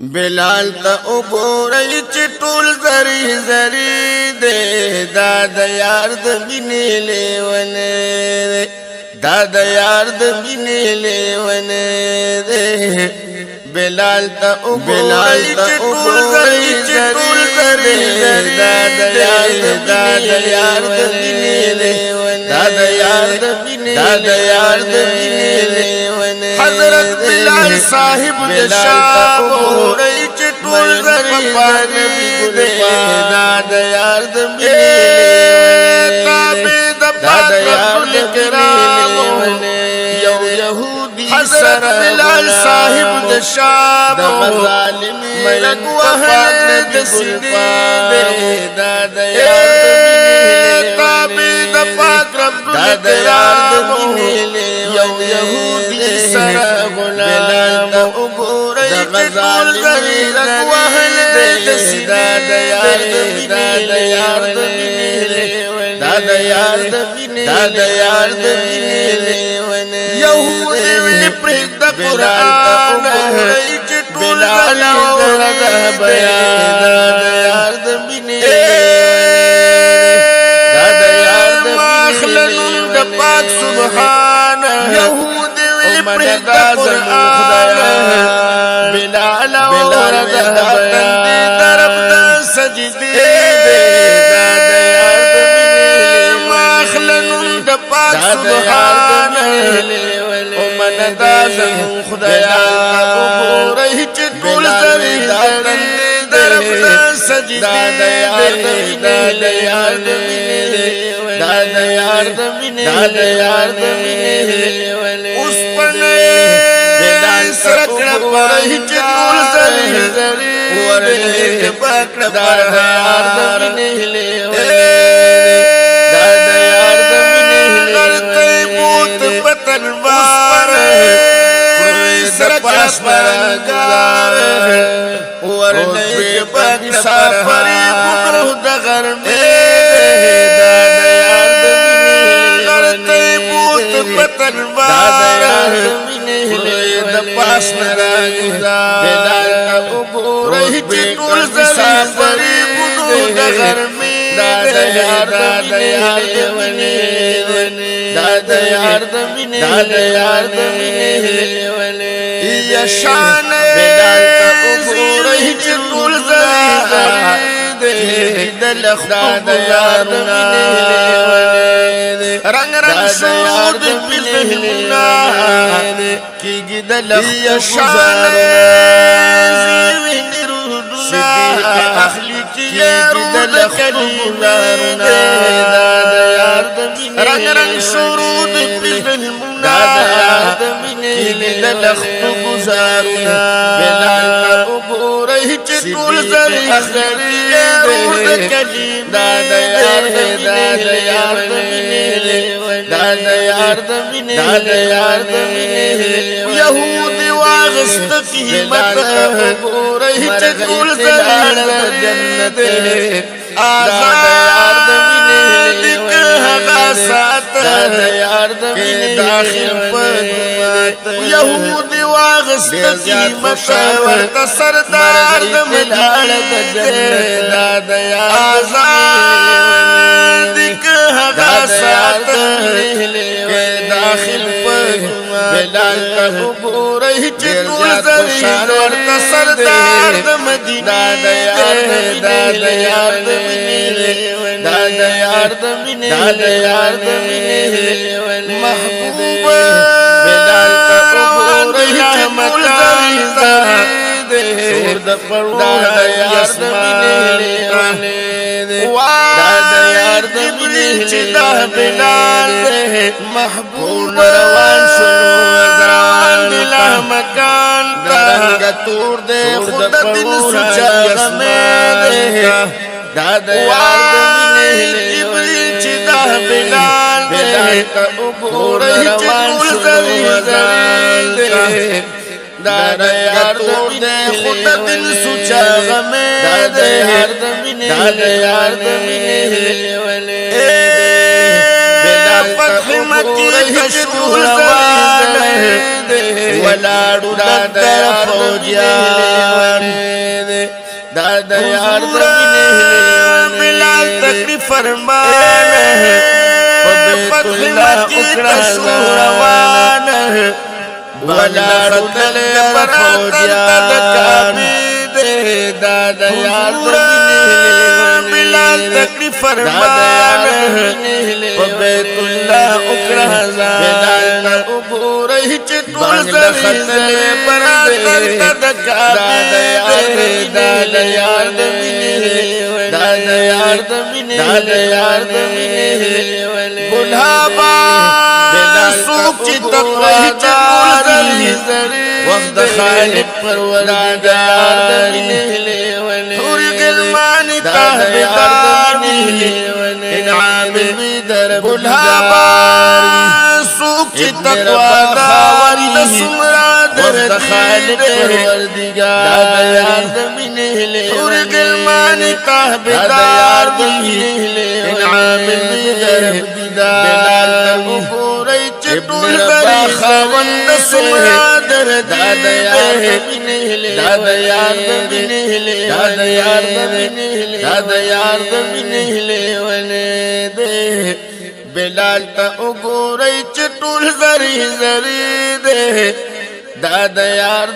بلال تا وګورئ چې ټول زری زری دے دا د یار د مینې لیونې دا د یار د مینې لیونې دے بلال تا وګورئ چې ټول زری زری دا د یار د مینې لیونې دا د یار د مینې لیونې حضرت بلال صاحب د شام وګورئ چې ټول زری زری دے دا د یار د مینې تابع د پاک رسول کرام یو یهودی حضرت بلال صاحب د شام د ظالم ملک وهل د سیدی دا د یار د مینې تابع د پاک رسول کرام یو یهودی سره غلام وګورئ چې ټول زری وهل د سیدی دا د یار د مینې دا د یار د مینې یهودی وی پرېږ د قرآن چې ټول زری بیان دا د یار د مینې دا د یار د مخلنون د پاک سبحان یهودی وی پرېږ د قرآن بلال ورد تندی درب د سجدی دا د یار د مینې مخلنون د پاک سبحان ومن دا زمون خدایا وګورئ چې ټول زری درب د سجدی دا د یار د مینې دا د یار د مینې اوس پنه بلال سرکړه وګورئ چې ټول زری ورته پکړه دا د یار د مینې دا د یار د مینې لړته بوت پتنوار سرکړه اسمانګار ورته پکړه سفرې ګورو د غرمې دا د یار د مینې لړته بوت پتنوار د پاس نراګدا بلال وګورئ چې ټول زری ګونو د غرمې دا د یار د مینې دا د یار د مینې یا شان بلال وګورئ چې ټول زری د لخدا د یار د مینې رنگ رنگ شود بلهنا کیږي د لخدا شان زیوین رودنا اخلی کیږي د لخدا دا د یار د مینې رنگ رنگ شود بلهنا کیږي د لخدا گزارنا بلال وګورئ چې ټول زری رود کلیم دا د یار د مینې دا د یار د مینې یهودی واغست قیمت وګورئ چې ټول زری جنت آزاد هغه سات د یار د مینې داخل پد یهودی واغست قیمت ورته سردار د مدینه دا د یار آزاد هغه سات داخل پد بلال وګورئ چې ټول زری ورته سردار د مدینه دا د یار د مینې دا د یار د مینې محبوب بلال وګورئ چې ټول زری شور د پرواز د اسمانه دا د یار د مینې چې دا بلال محبوب روان شو لا مکان رنگ تور دے خود دن سوچا غمې دا د یار د مینې جبري چې دا بلال وګورئ چې ټول زری دا د یار د مینې خود دن سوچا غمې دا د یار د مینې فتح مکی کشکول زری ولاړو د فوجیان دا د یار د مینې بلال تکلیف فرمانه فتح مکی تشو روانه ولا رتل براتن تدکابی دے دا دا یار د مینې بلال تکلیف فرمانه وبیت الله اکره زان عبوره چطول زری براتن تدکابی دے دا دا یار د مینې دا دا یار د مینې دا دا یار د مینې بلحابا سوک چی تقوی چطول زری وقت خالق پروردگاری توری گلمانی تحبیداری انعام بیدر بلحابا سوک چی تقوی داری سمرا در خالق پروردگاری توری گلمانی تحبیداری انعام بیدر بلال مغوری چطول زری خاوند سمرا در داد یار دمینه داد یار دمینه داد یار دمینه داد یار دمینه ولی دے بلال تا مغوری چطول زری زری دے داد یار